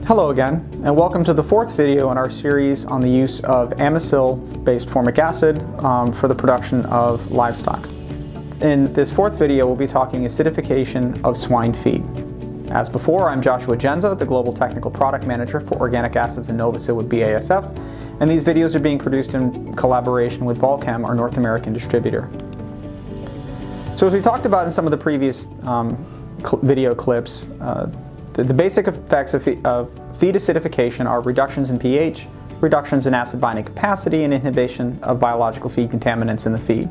Hello again, and welcome to the fourth video in our series on the use of amycil-based formic acid for the production of livestock. In this fourth video, we'll be talking acidification of swine feed. As before, I'm Joshua Genza, the Global Technical Product Manager for Organic Acids and Novacil with BASF, and these videos are being produced in collaboration with Balchem, our North American distributor. So as we talked about in some of the previous video clips, the basic effects of feed acidification are reductions in pH, reductions in acid binding capacity, and inhibition of biological feed contaminants in the feed.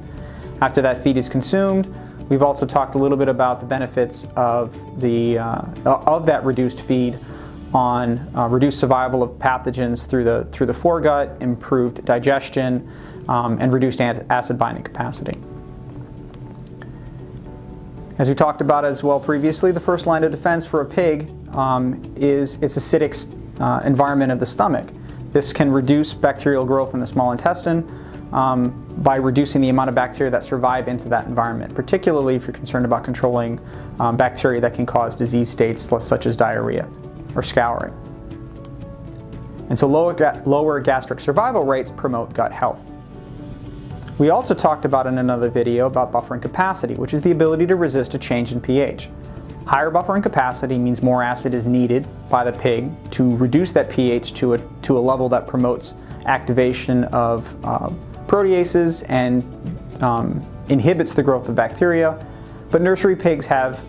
After that feed is consumed, we've also talked a little bit about the benefits of that reduced feed on reduced survival of pathogens through the foregut, improved digestion, and reduced acid binding capacity. As we talked about as well previously, the first line of defense for a pig is its acidic environment of the stomach. This can reduce bacterial growth in the small intestine by reducing the amount of bacteria that survive into that environment, particularly if you're concerned about controlling bacteria that can cause disease states such as diarrhea or scouring. And so lower gastric survival rates promote gut health. We also talked about in another video about buffering capacity, which is the ability to resist a change in pH. Higher buffering capacity means more acid is needed by the pig to reduce that pH to a level that promotes activation of proteases and inhibits the growth of bacteria. But nursery pigs have,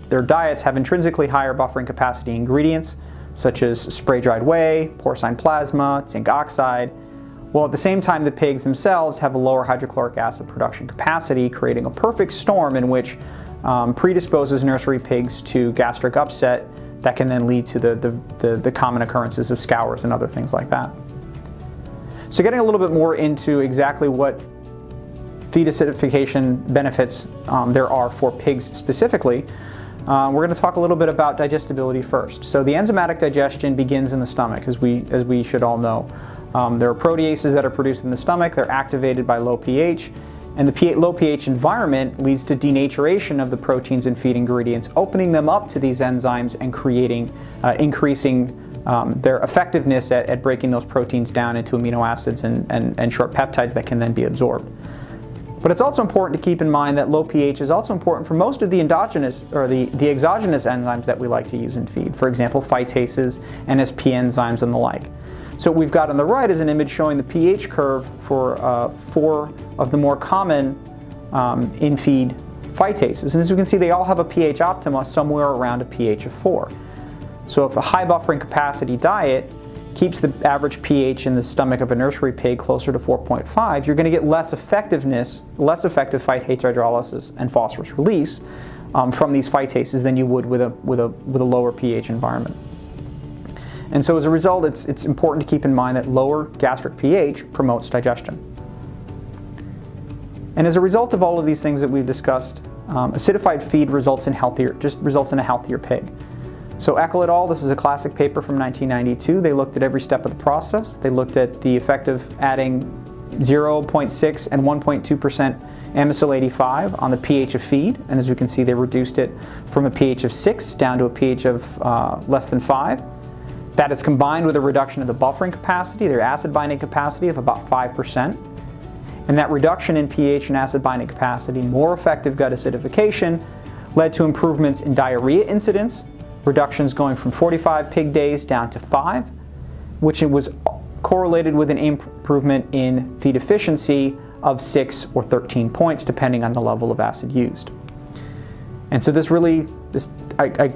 their diets have intrinsically higher buffering capacity ingredients, such as spray-dried whey, porcine plasma, zinc oxide, while at the same time the pigs themselves have a lower hydrochloric acid production capacity, creating a perfect storm in which predisposes nursery pigs to gastric upset that can then lead to the common occurrences of scours and other things like that. So getting a little bit more into exactly what feed acidification benefits there are for pigs specifically, we're going to talk a little bit about digestibility first. So the enzymatic digestion begins in the stomach, as we should all know. There are proteases that are produced in the stomach. They're activated by low pH, and the low pH environment leads to denaturation of the proteins and feed ingredients, opening them up to these enzymes and increasing their effectiveness at breaking those proteins down into amino acids and short peptides that can then be absorbed. But it's also important to keep in mind that low pH is also important for most of the endogenous or the exogenous enzymes that we like to use in feed. For example, phytases, NSP enzymes, and the like. So what we've got on the right is an image showing the pH curve for four of the more common in-feed phytases. And as we can see, they all have a pH optima somewhere around a pH of 4. So if a high buffering capacity diet keeps the average pH in the stomach of a nursery pig closer to 4.5, you're going to get less effective phytate hydrolysis and phosphorus release from these phytases than you would with a lower pH environment. And so as a result, it's important to keep in mind that lower gastric pH promotes digestion. And as a result of all of these things that we've discussed, acidified feed results in a healthier pig. So Eckel et al., this is a classic paper from 1992. They looked at every step of the process. They looked at the effect of adding 0.6 and 1.2% amycil 85 on the pH of feed. And as we can see, they reduced it from a pH of 6 down to a pH of less than 5. That is combined with a reduction of the buffering capacity, their acid binding capacity of about 5%. And that reduction in pH and acid binding capacity, more effective gut acidification, led to improvements in diarrhea incidence, reductions going from 45 pig days down to 5, which was correlated with an improvement in feed efficiency of 6 or 13 points, depending on the level of acid used. And so I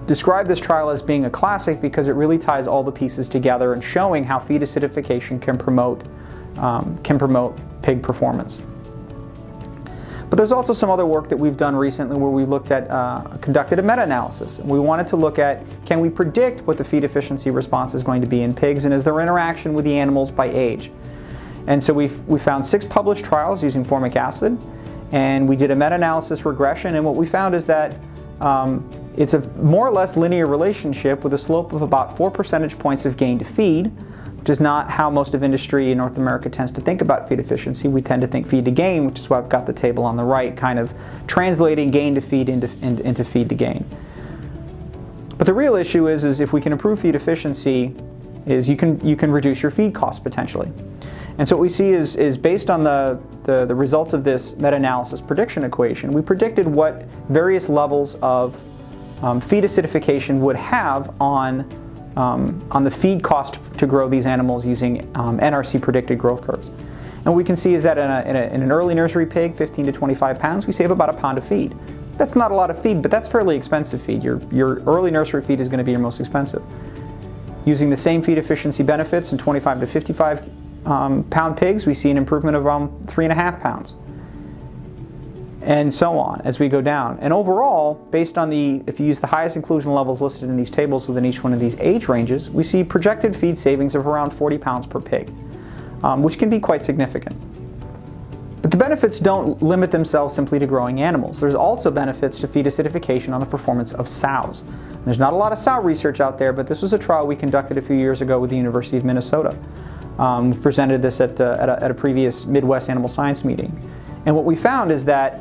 describe this trial as being a classic because it really ties all the pieces together and showing how feed acidification can promote pig performance. But there's also some other work that we've done recently where we conducted a meta-analysis. We wanted to look at, can we predict what the feed efficiency response is going to be in pigs, and is there interaction with the animals by age? And so we found 6 published trials using formic acid, and we did a meta-analysis regression, and what we found is that it's a more or less linear relationship with a slope of about 4 percentage points of gain to feed, which is not how most of industry in North America tends to think about feed efficiency. We tend to think feed to gain, which is why I've got the table on the right, kind of translating gain to feed into feed to gain. But the real issue is if we can improve feed efficiency, is you can reduce your feed costs potentially. And so what we see is based on the results of this meta-analysis prediction equation, we predicted what various levels of feed acidification would have on the feed cost to grow these animals using NRC predicted growth curves. And what we can see is that in an early nursery pig, 15 to 25 pounds, we save about a pound of feed. That's not a lot of feed, but that's fairly expensive feed. Your early nursery feed is going to be your most expensive. Using the same feed efficiency benefits in 25 to 55 pound pigs, we see an improvement of around 3.5 pounds. And so on as we go down. And overall, based on if you use the highest inclusion levels listed in these tables within each one of these age ranges, we see projected feed savings of around 40 pounds per pig, which can be quite significant. But the benefits don't limit themselves simply to growing animals. There's also benefits to feed acidification on the performance of sows. There's not a lot of sow research out there, but this was a trial we conducted a few years ago with the University of Minnesota. We presented this at a previous Midwest Animal Science meeting. And what we found is that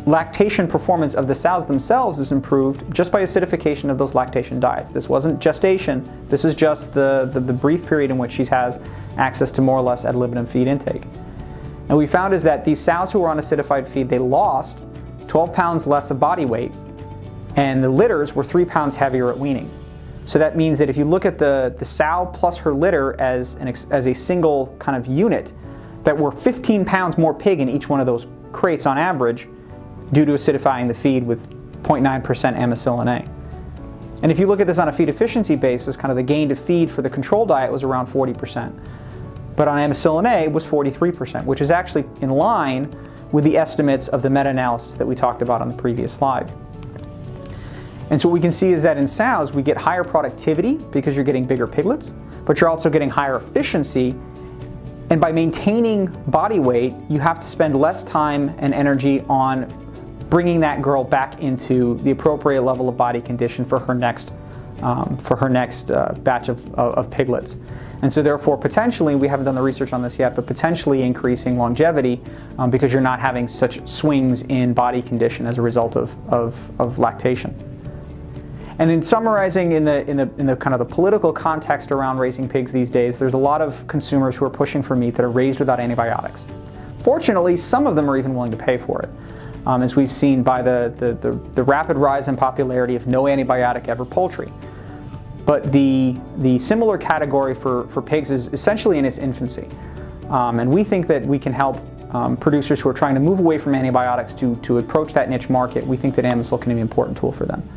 lactation performance of the sows themselves is improved just by acidification of those lactation diets. This wasn't gestation, this is just the brief period in which she has access to more or less ad libitum feed intake. And we found is that these sows who were on acidified feed, they lost 12 pounds less of body weight, and the litters were 3 pounds heavier at weaning. So that means that if you look at the sow plus her litter as a single kind of unit, that we're 15 pounds more pig in each one of those crates on average due to acidifying the feed with 0.9% amoxicillin A. And if you look at this on a feed efficiency basis, kind of the gain to feed for the control diet was around 40%. But on amoxicillin A was 43%, which is actually in line with the estimates of the meta-analysis that we talked about on the previous slide. And so what we can see is that in sows, we get higher productivity because you're getting bigger piglets, but you're also getting higher efficiency. And by maintaining body weight, you have to spend less time and energy on bringing that girl back into the appropriate level of body condition for her next batch of piglets. And so therefore, potentially, we haven't done the research on this yet, but potentially increasing longevity because you're not having such swings in body condition as a result of lactation. And in summarizing in the kind of the political context around raising pigs these days, there's a lot of consumers who are pushing for meat that are raised without antibiotics. Fortunately, some of them are even willing to pay for it, as we've seen by the rapid rise in popularity of no antibiotic ever poultry. But the similar category for pigs is essentially in its infancy. And we think that we can help producers who are trying to move away from antibiotics to approach that niche market. We think that Amisil can be an important tool for them.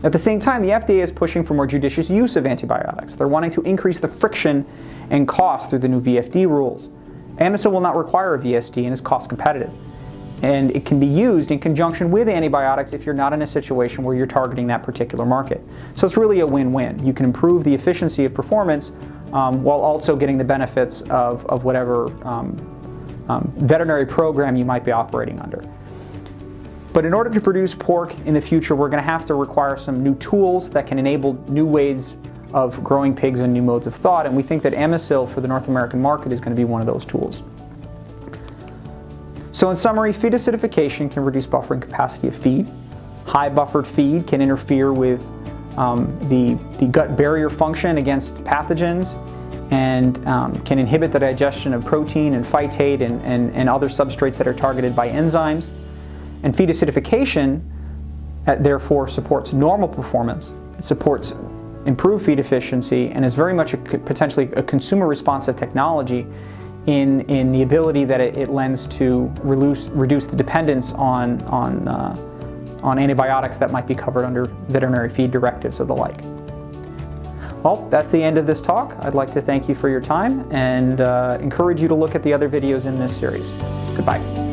At the same time, the FDA is pushing for more judicious use of antibiotics. They're wanting to increase the friction and cost through the new VFD rules. Amisil will not require a VSD and is cost competitive. And it can be used in conjunction with antibiotics if you're not in a situation where you're targeting that particular market. So it's really a win-win. You can improve the efficiency of performance while also getting the benefits of whatever veterinary program you might be operating under. But in order to produce pork in the future, we're going to have to require some new tools that can enable new ways of growing pigs and new modes of thought, and we think that Amisil for the North American market is going to be one of those tools. So in summary, feed acidification can reduce buffering capacity of feed. High buffered feed can interfere with the gut barrier function against pathogens and can inhibit the digestion of protein and phytate and other substrates that are targeted by enzymes. And feed acidification, therefore, supports normal performance. It supports improved feed efficiency and is very much potentially a consumer responsive technology in the ability that it lends to reduce the dependence on antibiotics that might be covered under veterinary feed directives or the like. Well, that's the end of this talk. I'd like to thank you for your time and encourage you to look at the other videos in this series. Goodbye.